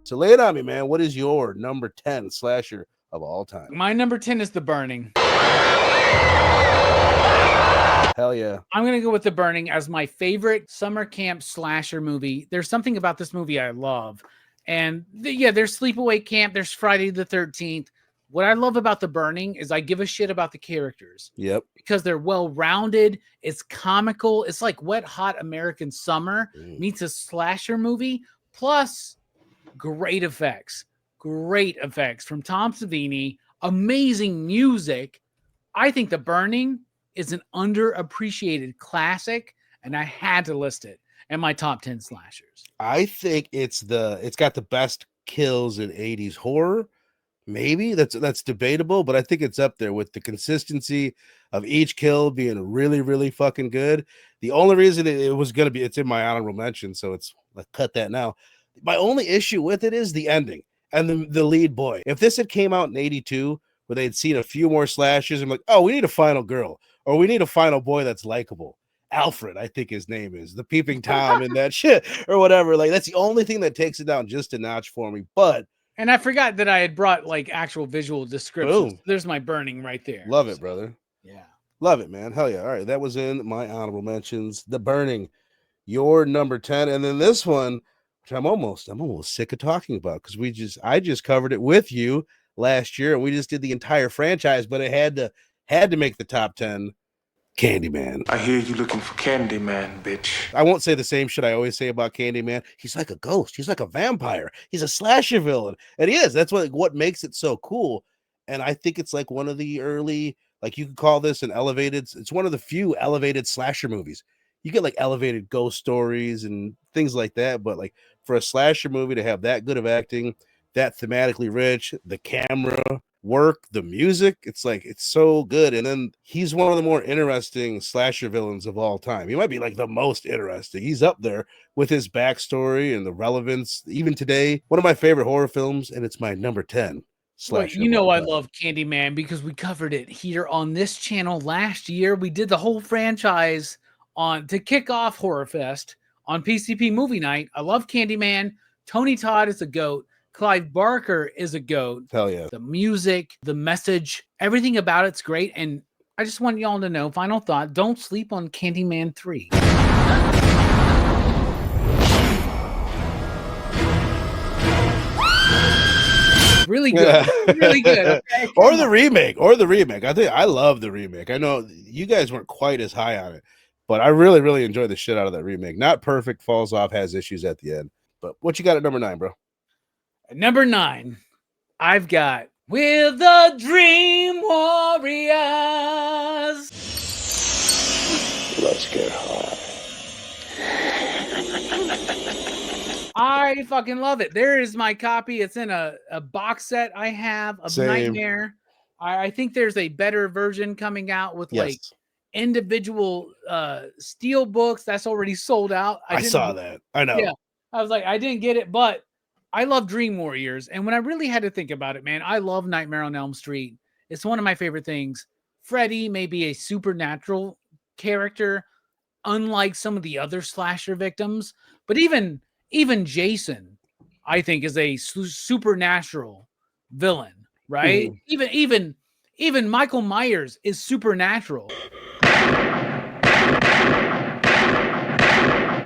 So lay it on me, man. What is your number 10 slasher of all time? My number 10 is The Burning. Hell yeah. I'm going to go with The Burning as my favorite summer camp slasher movie. There's something about this movie I love. And there's Sleepaway Camp. There's Friday the 13th. What I love about The Burning is I give a shit about the characters. Yep. Because they're well-rounded. It's comical. It's like Wet Hot American Summer meets a slasher movie. Plus, great effects from Tom Savini, amazing music. I think The Burning is an underappreciated classic, and I had to list it in my top 10 slashers. I think it's got the best kills in 80s horror. Maybe that's debatable, but I think it's up there with the consistency of each kill being really, really fucking good. The only reason it was going to be, it's in my honorable mention, so it's like, cut that now. My only issue with it is the ending and the lead boy. If this had came out in 82, where they'd seen a few more slashes, I'm like, oh, we need a final girl, or we need a final boy that's likable. Alfred, I think his name is, the peeping Tom and that shit, or whatever. Like, that's the only thing that takes it down just a notch for me. And I forgot that I had brought like actual visual descriptions. Boom. There's my Burning right there. Love it, brother. Yeah. Love it, man. Hell yeah. All right. That was in my honorable mentions. The Burning, your number 10. And then this one, which I'm almost sick of talking about, because I just covered it with you last year, and we just did the entire franchise, but it had to make the top 10. Candyman. I hear you looking for Candyman, bitch. I won't say the same shit I always say about Candyman. He's like a ghost. He's like a vampire. He's a slasher villain. And he is. That's what makes it so cool. And I think it's like one of the early, like, you could call this it's one of the few elevated slasher movies. You get like elevated ghost stories and things like that. But like for a slasher movie to have that good of acting, that thematically rich, the camera work, the music, it's so good. And then he's one of the more interesting slasher villains of all time. He might be like the most interesting. He's up there with his backstory and the relevance even today. One of my favorite horror films, and it's my number 10 slasher. Well, I love Candyman because we covered it here on this channel last year. We did the whole franchise to kick off Horror Fest on PCP Movie Night. I love Candyman. Tony Todd is a goat. Clive Barker is a goat. Hell yeah. The music, the message, everything about it's great. And I just want y'all to know, final thought, don't sleep on Candyman 3. Really good. Yeah. Really good. Okay, or the remake. I love the remake. I know you guys weren't quite as high on it, but I really, really enjoyed the shit out of that remake. Not perfect, falls off, has issues at the end. But what you got at number 9, bro? At number 9, I've got We're the Dream Warriors. Let's get high. I fucking love it. There is my copy. It's in a box set I have of Nightmare. I think there's a better version coming out with like individual steel books. That's already sold out. I saw that. I know. Yeah. I was like, I didn't get it, but I love Dream Warriors. And when I really had to think about it, man, I love Nightmare on Elm Street. It's one of my favorite things. Freddy may be a supernatural character, unlike some of the other slasher victims, but even Jason, I think, is a supernatural villain, right? Mm. Even Michael Myers is supernatural.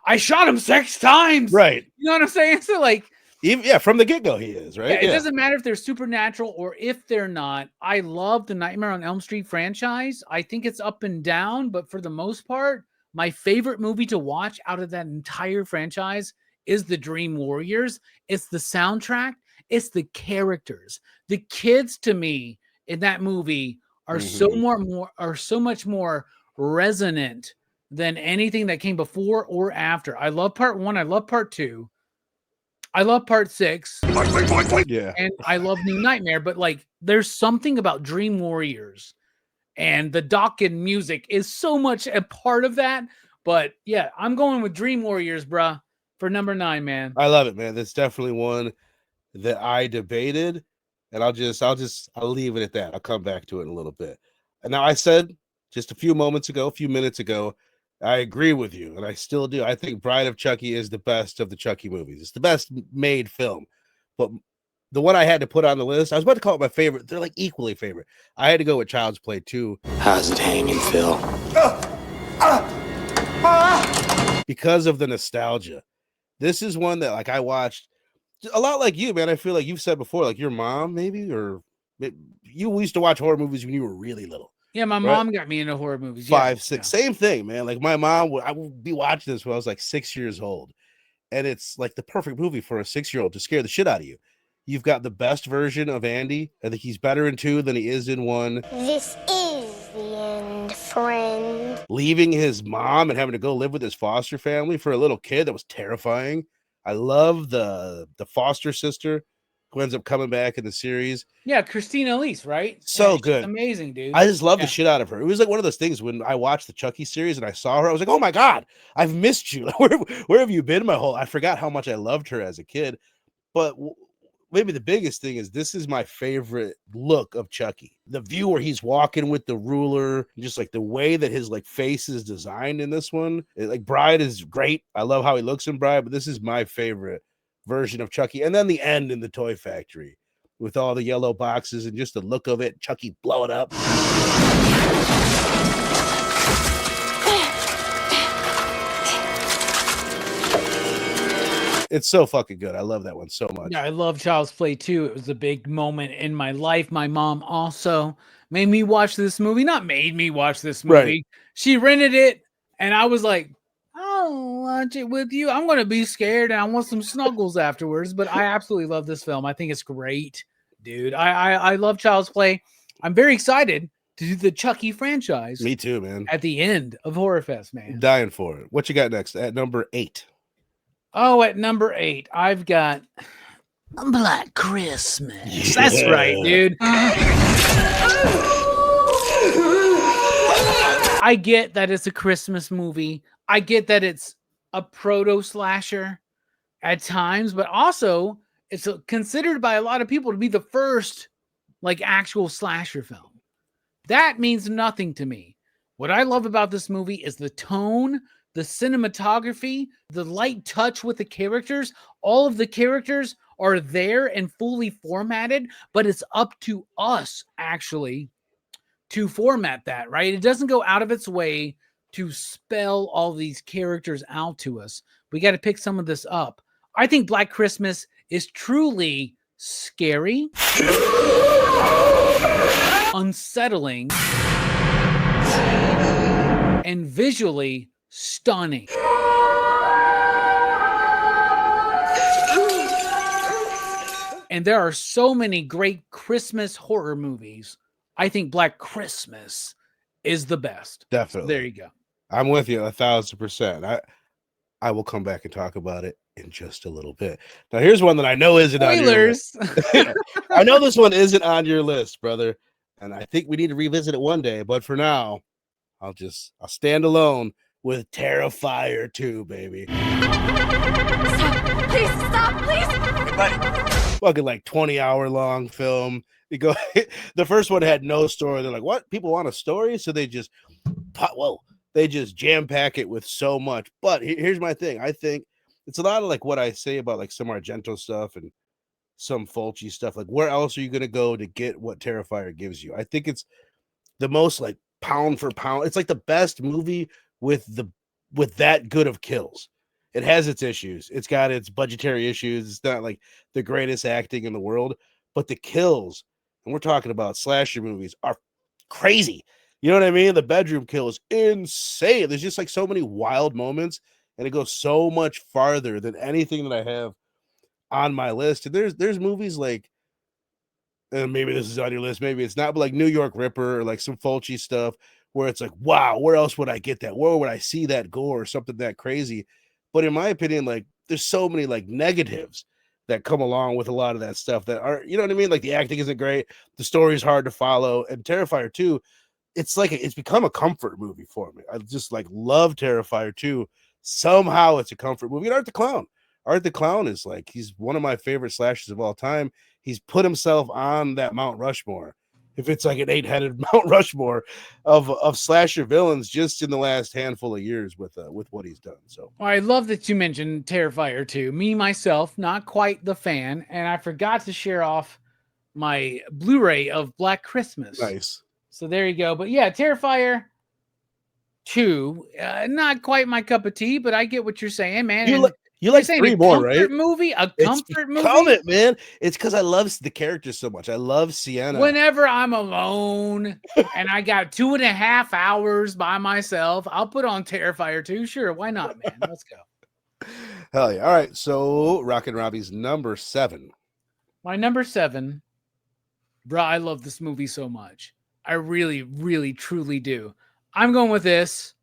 I shot him 6 times. Right. You know what I'm saying? So like, from the get-go he is, right? Yeah, it doesn't matter if they're supernatural or if they're not. I love the Nightmare on Elm Street franchise. I think it's up and down, but for the most part, my favorite movie to watch out of that entire franchise is The Dream Warriors. It's the soundtrack. It's the characters. The kids, to me, in that movie are so much more resonant than anything that came before or after. I love part 1. I love part 2. I love part 6. Yeah. And I love New Nightmare, but like there's something about Dream Warriors and the Dokken music is so much a part of that. But yeah, I'm going with Dream Warriors, bruh, for number 9, man. I love it, man. That's definitely one that I debated, and I'll leave it at that. I'll come back to it in a little bit. And now I said just a few minutes ago, I agree with you, and I still do. I think Bride of Chucky is the best of the Chucky movies. It's the best made film. But the one I had to put on the list, I was about to call it my favorite. They're like equally favorite. I had to go with Child's Play 2. How's it hanging, Phil? Because of the nostalgia. This is one that like I watched a lot like you, man. I feel like you've said before, like your mom maybe, or you used to watch horror movies when you were really little. Yeah, my mom got me into horror movies. 5, 6, same thing, man. Like my mom I would be watching this when I was like 6 years old. And it's like the perfect movie for a 6-year-old to scare the shit out of you. You've got the best version of Andy. I think he's better in 2 than he is in 1. This is the end, friend. Leaving his mom and having to go live with his foster family for a little kid, that was terrifying. I love the foster sister who ends up coming back in the series. Yeah, Christina Elise, right? So she's good. amazing, dude. I just love the shit out of her. It was like one of those things when I watched the Chucky series and I saw her, I was like, oh my God, I've missed you. Where have you been I forgot how much I loved her as a kid. But maybe the biggest thing is this is my favorite look of Chucky. The view where he's walking with the ruler, just like the way that his like face is designed in this one. Like Bride is great. I love how he looks in Bride, but this is my favorite version of Chucky. And then the end in the toy factory with all the yellow boxes and just the look of it, Chucky blow it up. It's so fucking good. I love that one so much. Yeah, I love Child's Play 2. It was a big moment in my life. My mom also made me watch this movie. Not made me watch this movie. Right. She rented it, and I was like, I'll watch it with you. I'm going to be scared, and I want some snuggles afterwards. But I absolutely love this film. I think it's great, dude. I love Child's Play. I'm very excited to do the Chucky franchise. Me too, man. At the end of Horror Fest, man. I'm dying for it. What you got next at number 8? Oh, at number 8, I've got Black Christmas. Yeah. That's right, dude. I get that it's a Christmas movie. I get that it's a proto-slasher at times, but also it's considered by a lot of people to be the first like actual slasher film. That means nothing to me. What I love about this movie is the tone, the cinematography, the light touch with the characters. All of the characters are there and fully formatted, but it's up to us actually to format that, right? It doesn't go out of its way to spell all these characters out to us. We got to pick some of this up. I think Black Christmas is truly scary, unsettling, and visually stunning. And there are so many great Christmas horror movies. I think Black Christmas is the best. Definitely. So there you go. I'm with you 1,000%. I will come back and talk about it in just a little bit. Now, here's one that I know isn't on your list. I know this one isn't on your list, brother, and I think we need to revisit it one day. But for now, I'll stand alone with Terrifier 2, baby. Stop. Please stop, please. Fucking like 20-hour long film. You go, the first one had no story. They're like, what? People want a story? So they just jam pack it with so much. But here's my thing. I think it's a lot of like what I say about like some Argento stuff and some Fulci stuff. Like, where else are you going to go to get what Terrifier gives you? I think it's the most like pound for pound. It's like the best movie with that good of kills. It has its issues. It's got its budgetary issues. It's not like the greatest acting in the world, but the kills, and we're talking about slasher movies, are crazy. You know what I mean? The bedroom kill is insane. There's just like so many wild moments, and it goes so much farther than anything that I have on my list. And there's movies like, and maybe this is on your list, maybe it's not, but like New York Ripper or like some Fulci stuff where it's like, wow, where else would I get that? Where would I see that gore or something that crazy? But in my opinion, like there's so many like negatives that come along with a lot of that stuff that are, you know what I mean? Like the acting isn't great. The story is hard to follow. And Terrifier 2, it's like, it's become a comfort movie for me. I just like love Terrifier 2. Somehow it's a comfort movie. And Art the Clown is like, he's one of my favorite slashers of all time. He's put himself on that Mount Rushmore if it's like an 8-headed Mount Rushmore of slasher villains just in the last handful of years with what he's done. So Well, I love that you mentioned Terrifier 2. Me, myself, not quite the fan, and I forgot to share off my Blu-ray of Black Christmas. nice. So there you go. But yeah, Terrifier 2, not quite my cup of tea, but I get what you're saying, man. You And like you're like saying 3 a more, comfort right? movie? A comfort movie? Comment, man. It's because I love the character so much. I love Sienna. Whenever I'm alone and I got 2.5 hours by myself, I'll put on Terrifier 2. Sure, why not, man? Let's go. Hell yeah. All right. So Rockin Robbie's number 7. My number 7, bro, I love this movie so much. I really, really, truly do. I'm going with this.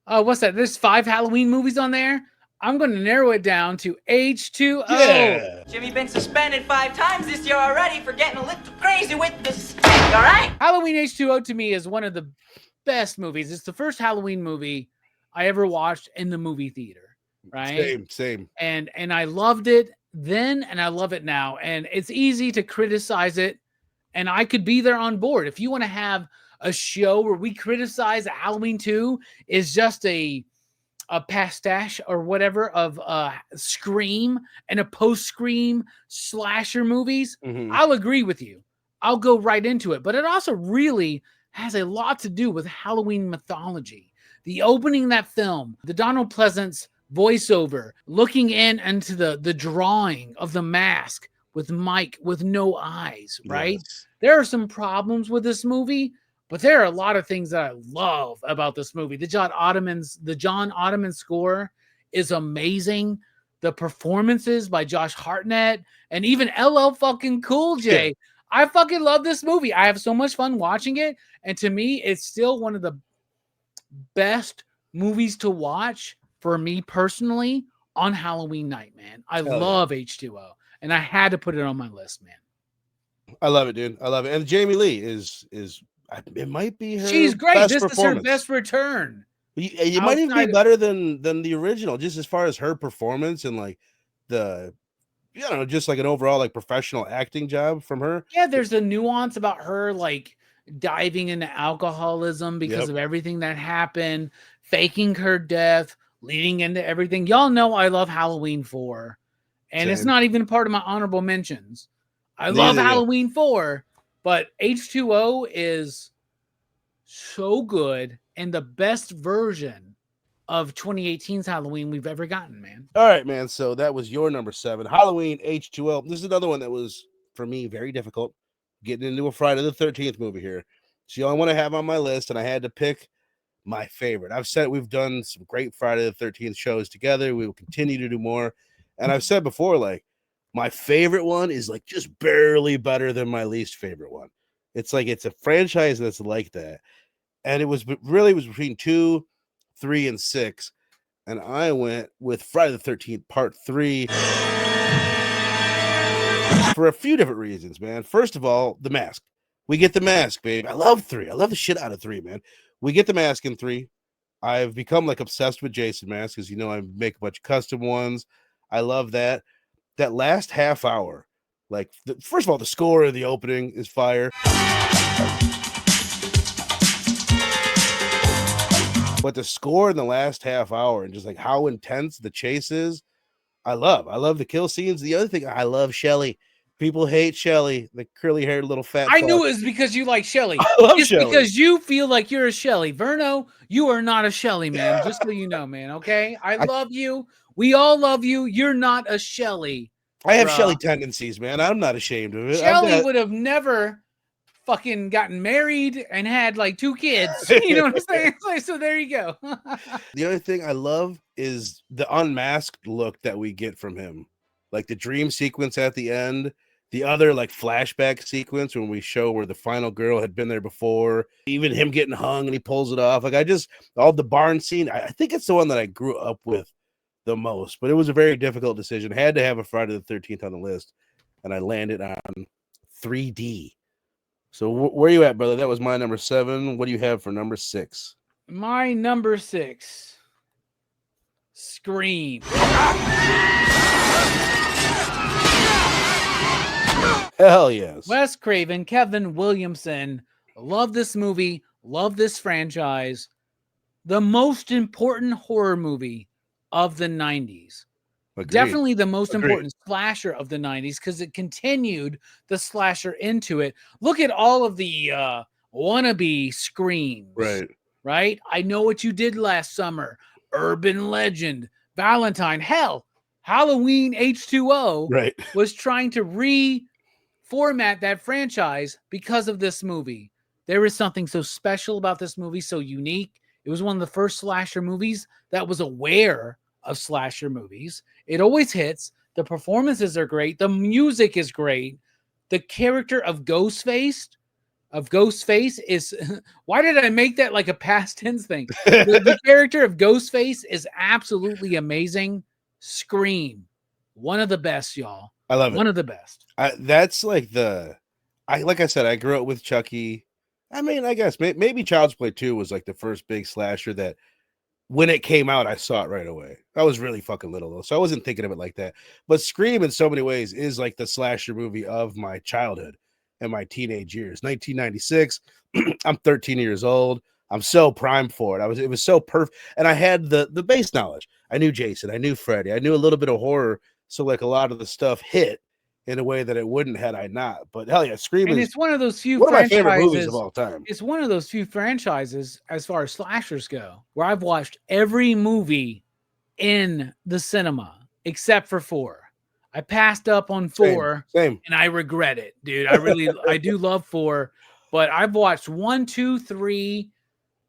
What's that? There's 5 Halloween movies on there. I'm going to narrow it down to H2O. Yeah. Jimmy been suspended 5 times this year already for getting a little crazy with this. All right? Halloween H2O to me is one of the best movies. It's the first Halloween movie I ever watched in the movie theater, right? Same. And I loved it then and I love it now. And it's easy to criticize it, and I could be there on board. If you want to have a show where we criticize Halloween 2 is just a pastiche or whatever of Scream and a post-Scream slasher movies, Mhm. I'll agree with you. I'll go right into it. But it also really has a lot to do with Halloween mythology. The opening of that film, the Donald Pleasance voiceover, looking into the drawing of the mask with Mike with no eyes, right? Yes. There are some problems with this movie, but there are a lot of things that I love about this movie. The John Ottoman score is amazing. The performances by Josh Hartnett and even LL fucking Cool J. Yeah. I fucking love this movie. I have so much fun watching it. And to me, it's still one of the best movies to watch for me personally on Halloween night, man. I Hell yeah. love H2O. And I had to put it on my list, man. I love it, dude. I love it. And Jamie Lee is it might be her She's great. best This is her performance. best return. It might even outside be of- better than the original, just as far as her performance and like just like an overall like professional acting job from her. Yeah, there's a nuance about her like diving into alcoholism because Yep. of everything that happened, faking her death, leading into everything. Y'all know I love Halloween 4. And it's Same. not even part of my honorable mentions. I love Neither, yeah. Halloween 4, but H2O is so good and the best version of 2018's Halloween we've ever gotten, man. All right, man. So that was your number 7, Halloween H2O. This is another one that was for me very difficult getting into a Friday the 13th movie here. It's the only one I have on my list, and I had to pick my favorite. I've said we've done some great Friday the 13th shows together. We will continue to do more. And I've said before, like, my favorite one is like just barely better than my least favorite one. It's like it's a franchise that's like that. And it was between 2, 3, and 6. And I went with Friday the 13th Part 3 for a few different reasons, man. First of all, the mask. We get the mask, babe. I love 3. I love the shit out of 3, man. We get the mask in 3. I've become like obsessed with Jason masks because I make a bunch of custom ones. I love that. That last half hour, like first of all, the score of the opening is fire. But the score in the last half hour and just like how intense the chase is, I love the kill scenes. The other thing, I love Shelly. People hate Shelly, the curly-haired little fat. I knew it was because you like Shelly. I love It's Shelly. because you feel like you're a Shelly. Verno, you are not a Shelly, man. Just so you know, man. Okay, I love you. We all love you. You're not a Shelly. I have Bruh. Shelly tendencies, man. I'm not ashamed of it. Shelly would have never fucking gotten married and had like 2 kids. You know what I'm saying? Like, so there you go. The other thing I love is the unmasked look that we get from him, like the dream sequence at the end. The other like flashback sequence when we show where the final girl had been there before, even him getting hung and he pulls it off. Like all the barn scene. I think it's the one that I grew up with the most, but it was a very difficult decision. Had to have a Friday the 13th on the list, and I landed on 3D. So where are you at, brother? That was my number 7. What do you have for number 6? My number 6, Scream. Hell yes. Wes Craven, Kevin Williamson. Love this movie. Love this franchise. The most important horror movie of the 90s. Agreed. Definitely the most Agreed. important slasher of the 90s because it continued the slasher into it. Look at all of the wannabe screams. Right? I Know What You Did Last Summer, Urban Legend, Valentine. Hell, Halloween H2O was trying to reformat that franchise because of this movie. There is something so special about this movie, so unique. It was one of the first slasher movies that was aware of slasher movies. It always hits. The performances are great. The music is great. The character of Ghostface is why did I make that like a past tense thing? The character of Ghostface is absolutely amazing. Scream, one of the best, y'all. I love it. One of the best. That's like like I said, I grew up with Chucky. I mean, I guess maybe Child's Play 2 was like the first big slasher that when it came out, I saw it right away. I was really fucking little though, so I wasn't thinking of it like that. But Scream in so many ways is like the slasher movie of my childhood and my teenage years. 1996. I'm 13 years old. I'm so primed for it. It was so perfect. And I had the base knowledge. I knew Jason, I knew Freddy, I knew a little bit of horror. So like a lot of the stuff hit in a way that it wouldn't had I not. But hell yeah, Scream is it's one of those few one of my favorite movies of all time. It's one of those few franchises as far as slashers go, where I've watched every movie in the cinema except for 4. I passed up on 4 Same. and I regret it, dude. I do love 4, but I've watched 1, 2, 3,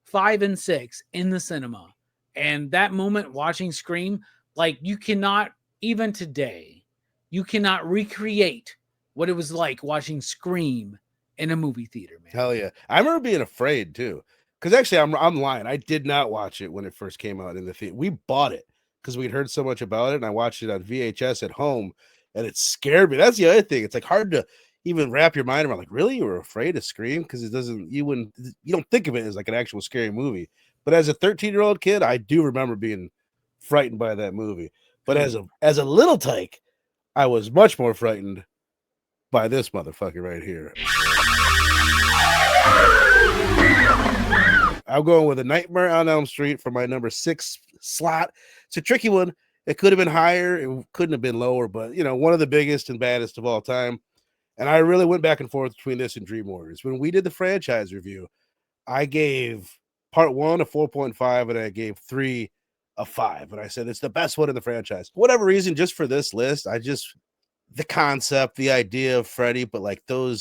5, and 6 in the cinema. And that moment watching Scream, like you cannot, even today, you cannot recreate what it was like watching Scream in a movie theater, man. Hell yeah. I remember being afraid too. Because actually I'm lying. I did not watch it when it first came out in the theater. We bought it because we'd heard so much about it, and I watched it on VHS at home, and it scared me. That's the other thing. It's like hard to even wrap your mind around, like, really? You were afraid of Scream? Because you don't think of it as like an actual scary movie. But as a 13-year-old kid, I do remember being frightened by that movie. But as a little tyke, I was much more frightened by this motherfucker right here. I'm going with A Nightmare on Elm Street for my number 6 slot. It's a tricky one. It could have been higher. It couldn't have been lower, but one of the biggest and baddest of all time. And I really went back and forth between this and Dream Warriors. When we did the franchise review, I gave part 1 a 4.5 and I gave 3 a 5. And I said, it's the best one in the franchise. For whatever reason, just for this list, the concept, the idea of Freddy, but like the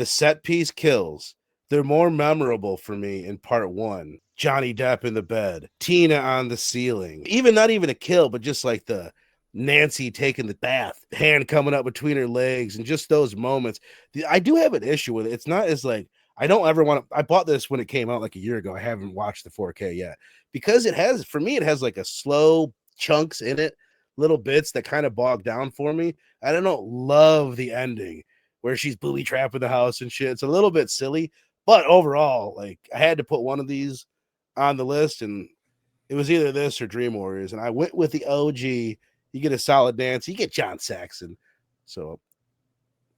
set piece kills, they're more memorable for me in part 1. Johnny Depp in the bed, Tina on the ceiling, not even a kill, but just like the Nancy taking the bath, hand coming up between her legs, and just those moments. I do have an issue with it. It's not as like, I don't ever want to, I bought this when it came out like a year ago. I haven't watched the 4K yet because it has like a slow chunks in it, little bits that kind of bog down for me. I don't love the ending where she's booby trapping the house and shit. It's a little bit silly, but overall, like I had to put one of these on the list, and it was either this or Dream Warriors, and I went with the OG. You get a solid dance, you get John Saxon. So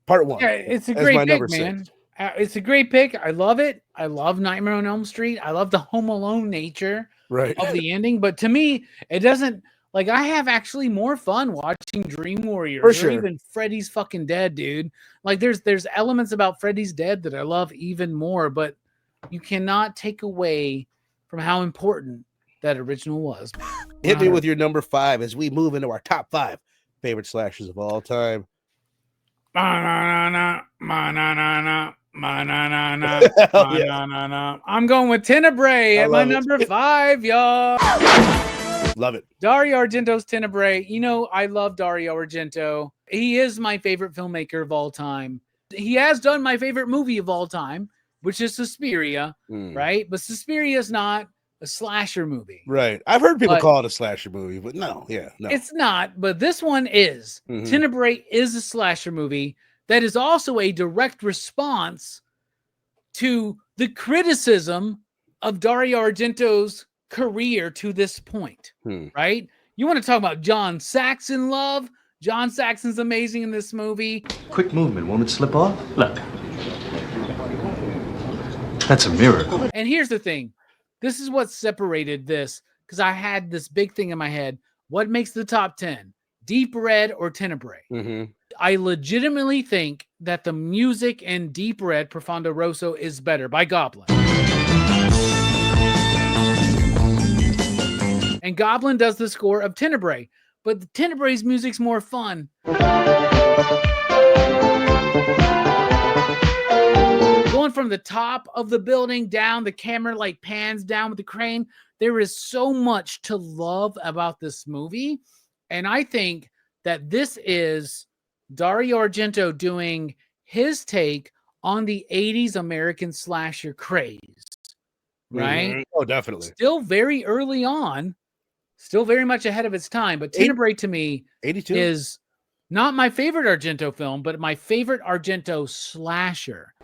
part 1. Yeah, it's a great pick, man. It's a great pick. I love it. I love Nightmare on Elm Street. I love the Home Alone nature of the ending, but to me, it doesn't. Like, I have actually more fun watching Dream Warriors or even Freddy's fucking Dead, dude. Like, there's elements about Freddy's Dead that I love even more, but you cannot take away from how important that original was. Hit me with your number 5 as we move into our top 5 favorite slashers of all time. I'm going with Tenebrae at my number 5, y'all. Love it. Dario Argento's Tenebrae. I love Dario Argento. He is my favorite filmmaker of all time. He has done my favorite movie of all time, which is Suspiria, right? But Suspiria is not a slasher movie. Right. I've heard people call it a slasher movie, but no. It's not, but this one is. Tenebrae is a slasher movie that is also a direct response to the criticism of Dario Argento's career to this point, right? You want to talk about John Saxon love? John Saxon's amazing in this movie. Quick movement, won't it slip off? Look. That's a miracle. And here's the thing. This is what separated this, because I had this big thing in my head. What makes the top 10? Deep Red or Tenebrae? Mm-hmm. I legitimately think that the music in Deep Red, Profondo Rosso, is better by Goblin. And Goblin does the score of Tenebrae, but the Tenebrae's music's more fun. Going from the top of the building down, the camera like pans down with the crane. There is so much to love about this movie. And I think that this is Dario Argento doing his take on the 80s American slasher craze. Right? Mm-hmm. Oh, definitely. Still very early on. Still very much ahead of its time. But Tenebrae to me 82 is not my favorite Argento film, but my favorite Argento slasher.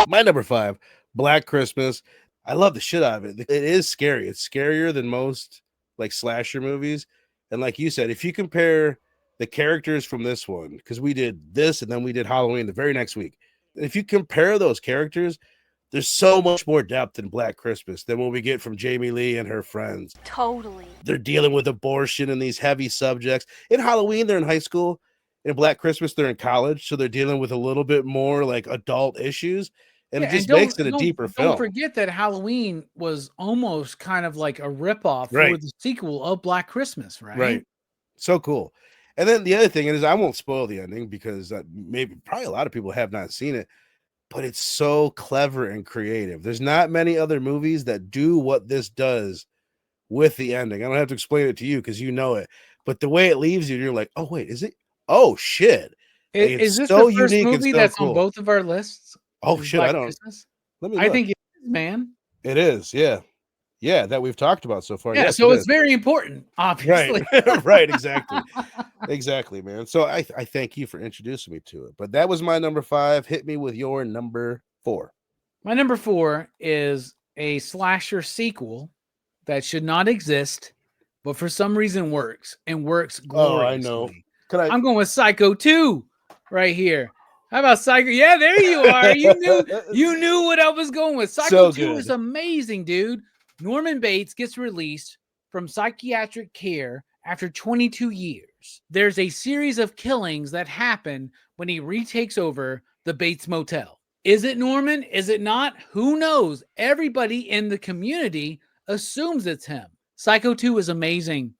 My number 5, Black Christmas. I love the shit out of it. It is scary. It's scarier than most like slasher movies. And like you said, if you compare the characters from this one, because we did this and then we did Halloween the very next week. If you compare those characters, there's so much more depth in Black Christmas than what we get from Jamie Lee and her friends. Totally. They're dealing with abortion and these heavy subjects. In Halloween, they're in high school. In Black Christmas, they're in college. So they're dealing with a little bit more like adult issues. And it just makes it a deeper film. Don't forget that Halloween was almost kind of like a ripoff for the sequel of Black Christmas, right? Right. So cool. And then the other thing is, I won't spoil the ending because probably a lot of people have not seen it, but it's so clever and creative. There's not many other movies that do what this does with the ending. I don't have to explain it to you because you know it, but the way it leaves you, you're like, oh, wait, is it? Oh, shit. Is this so the first movie that's on both of our lists? Oh, shit. Black I don't. Christmas? Let me look. I think it is, man. It is. Yeah. Yeah. That we've talked about so far. Yeah. Yes, so it's very important, obviously. Right. Right. Exactly. Exactly, man. So I thank you for introducing me to it. But that was my number 5. Hit me with your number 4. My number 4 is a slasher sequel that should not exist, but for some reason works and works gloriously. Oh, I know. I'm going with Psycho 2 right here. How about Psycho? Yeah, there you are. You knew what I was going with. Psycho 2 is amazing, dude. Norman Bates gets released from psychiatric care after 22 years. There's a series of killings that happen when he retakes over the Bates Motel. Is it Norman? Is it not? Who knows? Everybody in the community assumes it's him. Psycho 2 is amazing.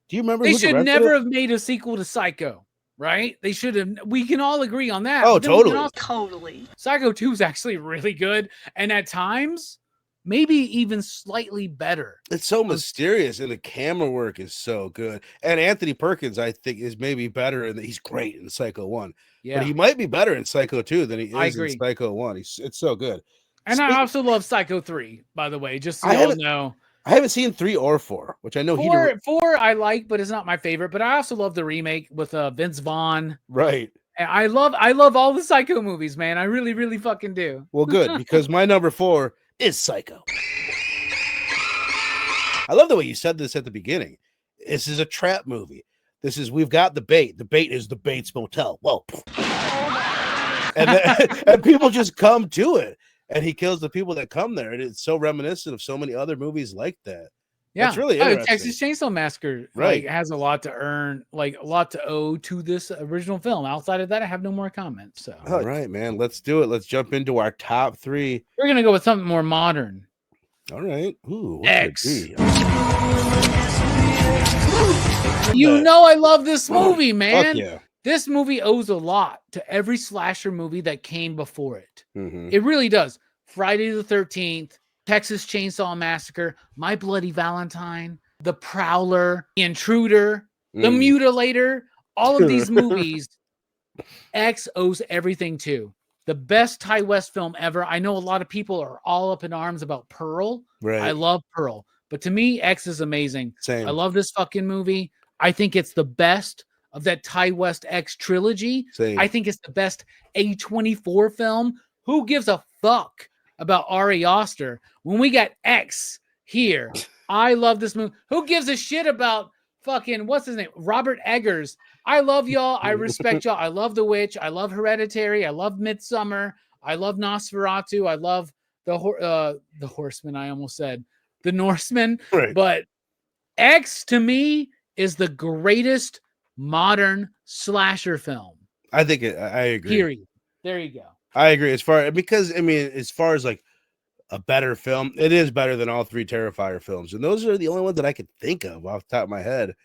Do you remember? They should never have made a sequel to Psycho. Right? They should have. We can all agree on that. Oh, totally. Totally. Psycho 2 is actually really good. And at times, maybe even slightly better. It's so mysterious. And the camera work is so good. And Anthony Perkins, I think, is maybe better. And he's great in Psycho 1. Yeah. But he might be better in Psycho 2 than he is in Psycho 1. It's so good. And I also love Psycho 3, by the way, just so y'all know. I haven't seen 3 or 4, which I know 4 I like, but it's not my favorite. But I also love the remake with Vince Vaughn. Right. And I love all the Psycho movies, man. I really, really fucking do. Well, good, because my number 4 is Psycho. I love the way you said this at the beginning. This is a trap movie. We've got the bait. The bait is the Bates Motel. Whoa. and people just come to it. And he kills the people that come there. And it's so reminiscent of so many other movies like that. Yeah. It's really interesting. Texas Chainsaw Massacre has a lot to earn, like a lot to owe to this original film. Outside of that, I have no more comments. So all right, man. Let's do it. Let's jump into our top 3. We're going to go with something more modern. All right. Ooh, X. You know I love this movie, man. Fuck yeah. This movie owes a lot to every slasher movie that came before it. Mm-hmm. It really does. Friday the 13th, Texas Chainsaw Massacre, My Bloody Valentine, The Prowler, The Intruder, The Mutilator, all of these movies, X owes everything to. The best Ty West film ever. I know a lot of people are all up in arms about Pearl. Right. I love Pearl. But to me, X is amazing. Same. I love this fucking movie. I think it's the best of that Ty West X trilogy. Same. I think it's the best A24 film. Who gives a fuck about Ari Aster when we got X here? I love this movie. Who gives a shit about fucking, what's his name? Robert Eggers. I love y'all. I respect y'all. I love The Witch. I love Hereditary. I love Midsummer. I love Nosferatu. I love the Horseman. I almost said the Norseman. Right. But X to me is the greatest modern slasher film. I agree. Period. There you go. I agree. As far as like a better film, it is better than all three Terrifier films, and those are the only ones that I could think of off the top of my head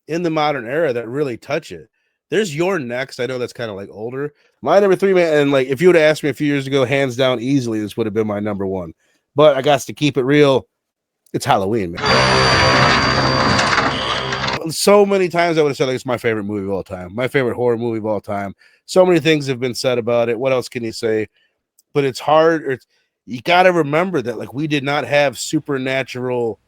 in the modern era that really touch it. There's Your Next. I know that's kind of like older. My number 3, man, and like if you would have asked me a few years ago, hands down, easily, this would have been my number 1. But I got to keep it real. It's Halloween, man. So many times I would have said like, it's my favorite movie of all time, my favorite horror movie of all time. So many things have been said about it. What else can you say? But it's hard. You got to remember that like we did not have supernatural,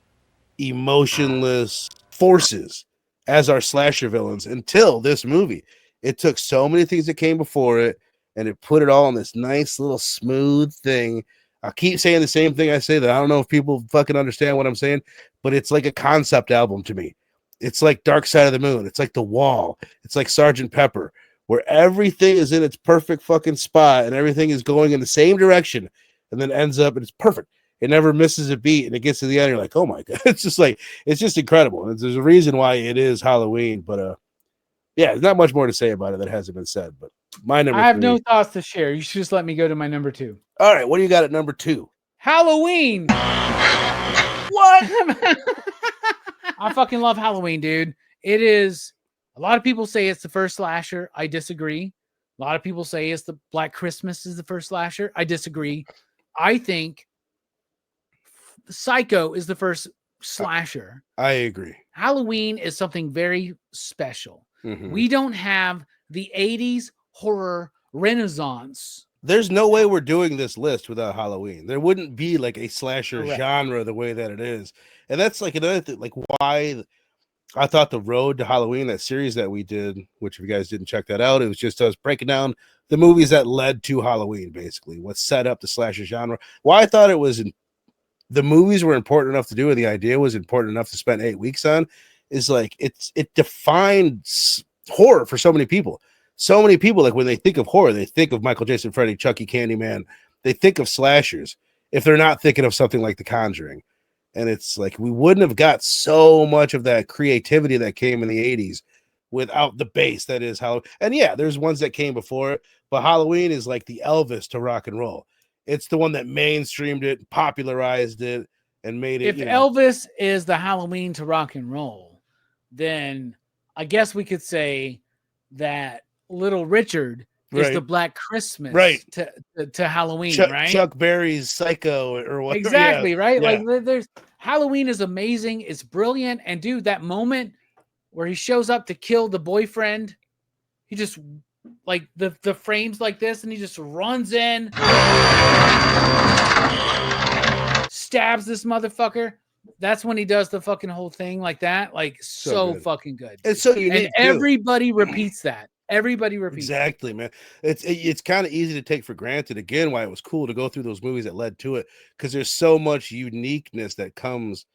emotionless forces as our slasher villains until this movie. It took so many things that came before it, and it put it all in this nice little smooth thing. I keep saying the same thing I say that I don't know if people fucking understand what I'm saying, but it's like a concept album to me. It's like Dark Side of the Moon. It's like The Wall. It's like Sgt. Pepper, where everything is in its perfect fucking spot and everything is going in the same direction and then ends up and it's perfect. It never misses a beat and it gets to the end. You're like, oh my God. It's just incredible. And there's a reason why it is Halloween, but yeah, there's not much more to say about it that hasn't been said, but my number 3. I have no thoughts to share. You should just let me go to my number 2. All right. What do you got at number 2? Halloween. What? I fucking love Halloween, dude. It is, a lot of people say it's the first slasher. I disagree. A lot of people say it's the Black Christmas is the first slasher. I disagree. I think Psycho is the first slasher. I agree. Halloween is something very special. Mm-hmm. We don't have the 80s horror renaissance. There's no way we're doing this list without Halloween. There wouldn't be like a slasher Correct. genre the way that it is. And that's like another thing, like why I thought the Road to Halloween, that series that we did, which if you guys didn't check that out, it was just us breaking down the movies that led to Halloween, basically, what set up the slasher genre. Why I thought it was the movies were important enough to do, and the idea was important enough to spend 8 weeks on, is like it defined horror for so many people. So many people, like when they think of horror, they think of Michael, Jason, Freddy, Chucky, Candyman. They think of slashers if they're not thinking of something like The Conjuring. And it's like we wouldn't have got so much of that creativity that came in the 80s without the base that is Halloween. And yeah, there's ones that came before it, but Halloween is like the Elvis to rock and roll. It's the one that mainstreamed it, popularized it, and made it. If Elvis is the Halloween to rock and roll, then I guess we could say that Little Richard is the Black Christmas to Halloween, right? Chuck Berry's Psycho or whatever. Exactly, right? Yeah. Like there's Halloween is amazing. It's brilliant. And dude, that moment where he shows up to kill the boyfriend, he just like the frames like this and he just runs in, stabs this motherfucker. That's when he does the fucking whole thing like that. Like so fucking good. It's so unique. And everybody repeats that. Everybody repeats. Exactly, man. It's kind of easy to take for granted. Again, why it was cool to go through those movies that led to it, because there's so much uniqueness that comes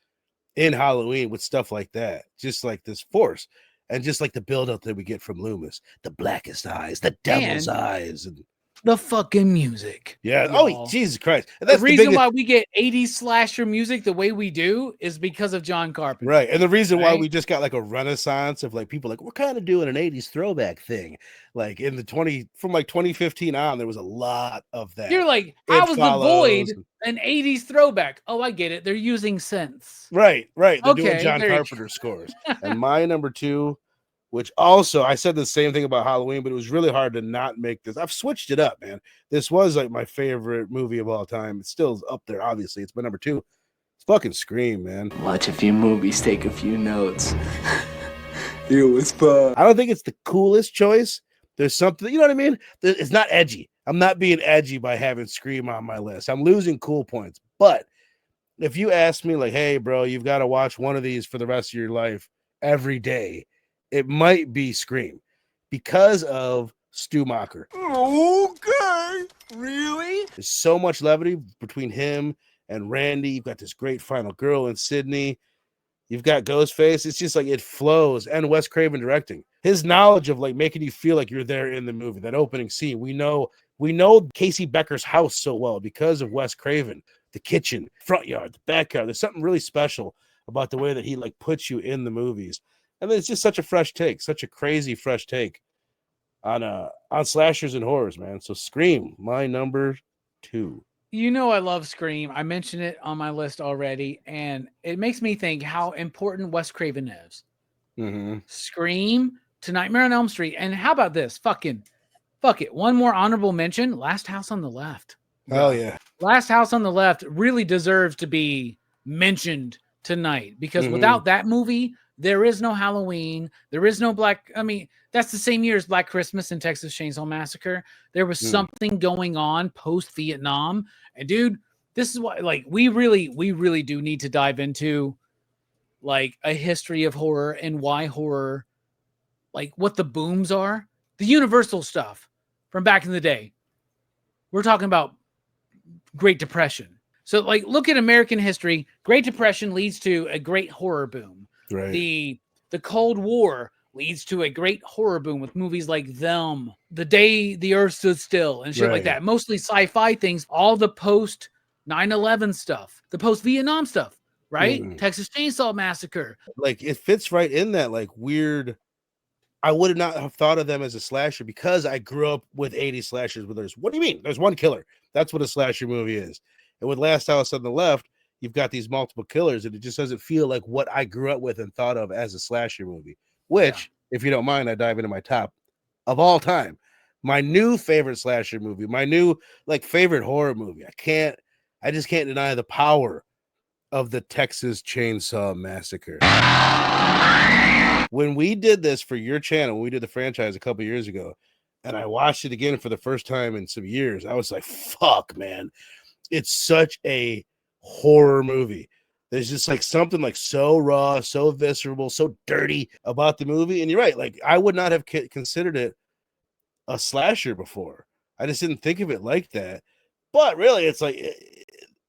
in Halloween with stuff like that. Just like this force, and just like the buildup that we get from Loomis, the blackest eyes, the devil's eyes, and the fucking music. Yeah. Y'all. Oh, Jesus Christ. And that's the reason why we get 80s slasher music the way we do is because of John Carpenter. Right. And the reason why we just got like a renaissance of like people like, we're kind of doing an 80s throwback thing. Like in the from like 2015 on, there was a lot of that. You're like, how was The Void an 80s throwback? Oh, I get it. They're using synths. Right. They're doing John Carpenter scores. And my number 2, which also I said the same thing about Halloween, but it was really hard to not make this. I've switched it up, man. This was like my favorite movie of all time. It's still up there, obviously. It's my number 2. It's fucking Scream, man. Watch a few movies, take a few notes. It was fun. I don't think it's the coolest choice. There's something, you know what I mean? It's not edgy. I'm not being edgy by having Scream on my list. I'm losing cool points. But if you ask me like, hey, bro, you've got to watch one of these for the rest of your life every day, it might be Scream because of Stu Macher. Okay, really? There's so much levity between him and Randy. You've got this great final girl in Sydney. You've got Ghostface. It's just like it flows, and Wes Craven directing. His knowledge of like making you feel like you're there in the movie. That opening scene, we know Casey Becker's house so well because of Wes Craven. The kitchen, front yard, the backyard. There's something really special about the way that he like puts you in the movies, and it's just such a fresh take, such a crazy fresh take on slashers and horrors, man. So Scream, my number 2. You know I love Scream. I mentioned it on my list already, and it makes me think how important Wes Craven is. Mm-hmm. Scream to Nightmare on Elm Street, and how about this? Fuck it. One more honorable mention: Last House on the Left. Oh yeah, Last House on the Left really deserves to be mentioned tonight because without that movie, there is no Halloween. There is no that's the same year as Black Christmas and Texas Chainsaw Massacre. There was something going on post-Vietnam. And dude, this is what like we really do need to dive into like a history of horror and why horror, like what the booms are, the universal stuff from back in the day. We're talking about Great Depression. So like look at American history. Great Depression leads to a great horror boom. right. The Cold War leads to a great horror boom with movies like Them, The Day the Earth Stood Still, and shit like that. Mostly sci-fi things, all the post 9/11 stuff, the post Vietnam stuff, right? Texas Chainsaw Massacre. Like it fits right in that like weird. I would not have thought of them as a slasher because I grew up with 80s slashers where what do you mean? There's one killer. That's what a slasher movie is. And with Last House on the Left, you've got these multiple killers, and it just doesn't feel like what I grew up with and thought of as a slasher movie. Which, if you don't mind, I dive into my top of all time. My new favorite slasher movie, my new like favorite horror movie. I just can't deny the power of the Texas Chainsaw Massacre. When we did this for your channel, we did the franchise a couple years ago, and I watched it again for the first time in some years. I was like, fuck, man. It's such a horror movie. There's just like something like so raw, so visceral, so dirty about the movie. And you're right. Like I would not have considered it a slasher before. I just didn't think of it like that. But really, it's like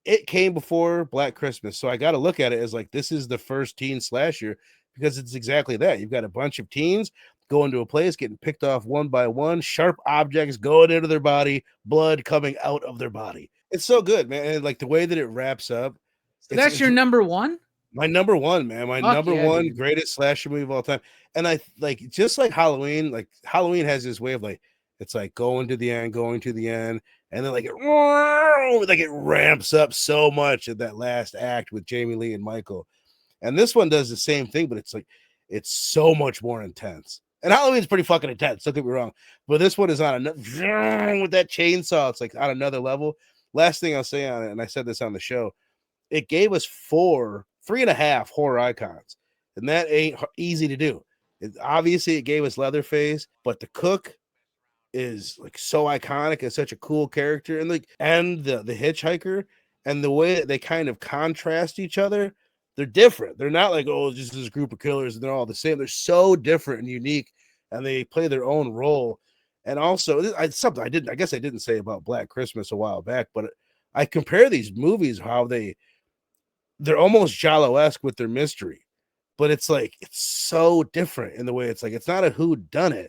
it came before Black Christmas. So I got to look at it as like, this is the first teen slasher because it's exactly that. You've got a bunch of teens going to a place, getting picked off one by one, sharp objects going into their body, blood coming out of their body. It's so good, man. And like the way that it wraps up. So that's your number one? My number one, man. My number one dude. Greatest slasher movie of all time. And I like just like Halloween has this way of like, it's like going to the end. And then like it ramps up so much at that last act with Jamie Lee and Michael. And this one does the same thing, but it's like, it's so much more intense. And Halloween's pretty fucking intense. Don't get me wrong. But this one is on another with that chainsaw. It's like on another level. Last thing I'll say on it, and I said this on the show, it gave us 3.5 horror icons. And that ain't easy to do. Obviously, it gave us Leatherface, but the cook is like so iconic and such a cool character. And like, and the hitchhiker and the way that they kind of contrast each other, they're different. They're not like, oh, just this group of killers and they're all the same. They're so different and unique, and they play their own role. And also, something I didn't say about Black Christmas a while back, but I compare these movies how they're almost Giallo-esque with their mystery, but it's like it's so different in the way it's like it's not a whodunit.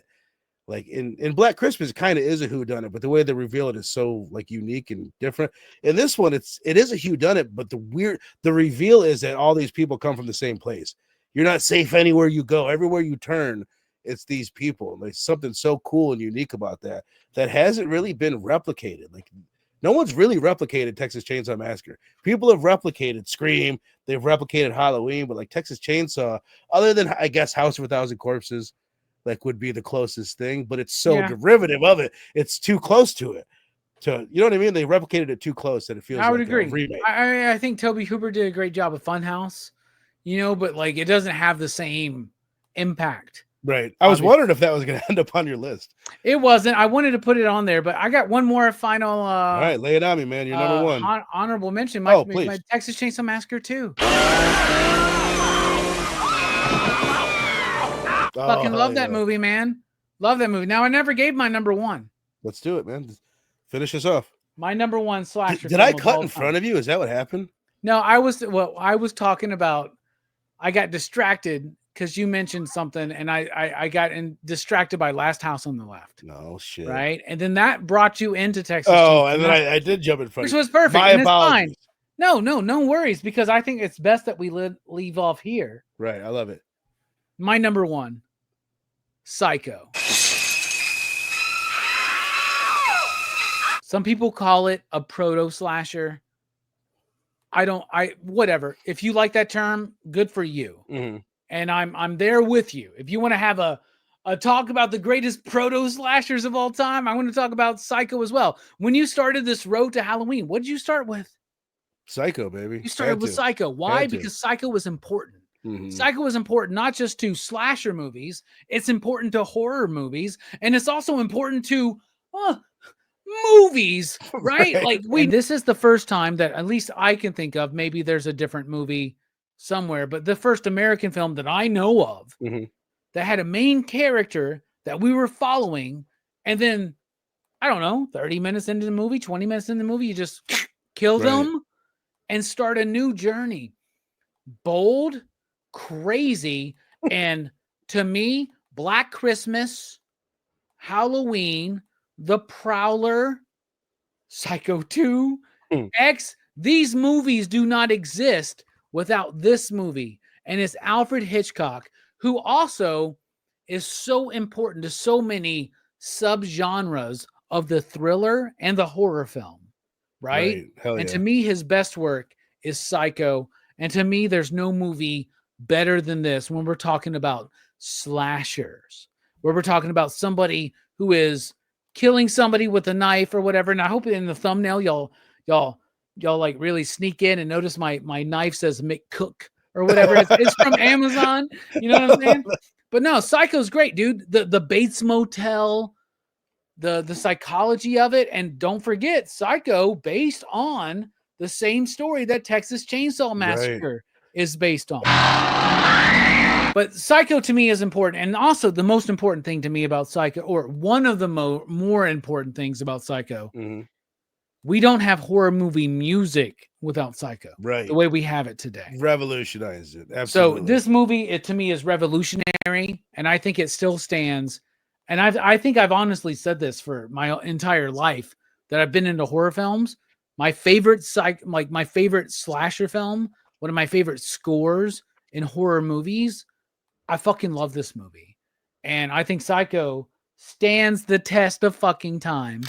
Like in Black Christmas, it kind of is a whodunit, but the way they reveal it is so like unique and different. In this one, it is a whodunit, but the reveal is that all these people come from the same place. You're not safe anywhere you go. Everywhere you turn, it's these people. There's something so cool and unique about that hasn't really been replicated. Like no one's really replicated Texas Chainsaw Massacre. People have replicated Scream, they've replicated Halloween, but like Texas Chainsaw, other than I guess House of a Thousand Corpses, like would be the closest thing, but it's so derivative of it. It's too close to it. You know what I mean? They replicated it too close that it feels. I would like agree. A remake. I think Tobe Hooper did a great job of Funhouse, but like it doesn't have the same impact. Right. I was wondering if that was going to end up on your list. It wasn't. I wanted to put it on there, but I got one more final. All right, lay it on me, man. You're number one. Honorable mention. Please. My Texas Chainsaw Massacre 2. Fucking love that movie, man. Love that movie. Now, I never gave my number one. Let's do it, man. Finish us off. My number one slasher. Did I cut in front of you? Is that what happened? No, I was talking about I got distracted because you mentioned something, and I got distracted by Last House on the Left. No shit. Right, and then that brought you into Texas. Oh, and then I did jump in front, which was perfect. My and apologies. It's fine. No worries, because I think it's best that we leave off here. Right, I love it. My number one, Psycho. Some people call it a proto slasher. Whatever. If you like that term, good for you. Mm-hmm. And I'm there with you. If you want to have a talk about the greatest proto slashers of all time, I want to talk about Psycho as well. When you started this road to Halloween, what did you start with? Psycho, baby. You started with Psycho. Why? Because Psycho was important. Mm-hmm. Psycho was important not just to slasher movies, it's important to horror movies, and it's also important to movies, right? Like this is the first time that at least I can think of, maybe there's a different movie somewhere, but the first American film that I know of that had a main character that we were following, and then I don't know, 30 minutes into the movie, 20 minutes into the movie, you just kill them and start a new journey. Bold, crazy, and to me, Black Christmas, Halloween, The Prowler, Psycho 2, X, these movies do not exist without this movie. And it's Alfred Hitchcock, who also is so important to so many subgenres of the thriller and the horror film, right? Hell yeah. And to me, his best work is Psycho. And to me, there's no movie better than this when we're talking about slashers, where we're talking about somebody who is killing somebody with a knife or whatever. And I hope in the thumbnail y'all like really sneak in and notice my knife says McCook or whatever. It's from Amazon. You know what I'm saying? But no, Psycho's great, dude. The Bates Motel, the psychology of it, and don't forget Psycho based on the same story that Texas Chainsaw Massacre is based on. But Psycho to me is important. And also the most important thing to me about Psycho, or one of the more important things about Psycho, we don't have horror movie music without Psycho. Right. The way we have it today. Revolutionized it. Absolutely. So this movie, to me, is revolutionary. And I think it still stands. And I think I've honestly said this for my entire life that I've been into horror films. My favorite my favorite slasher film, one of my favorite scores in horror movies, I fucking love this movie. And I think Psycho stands the test of fucking time.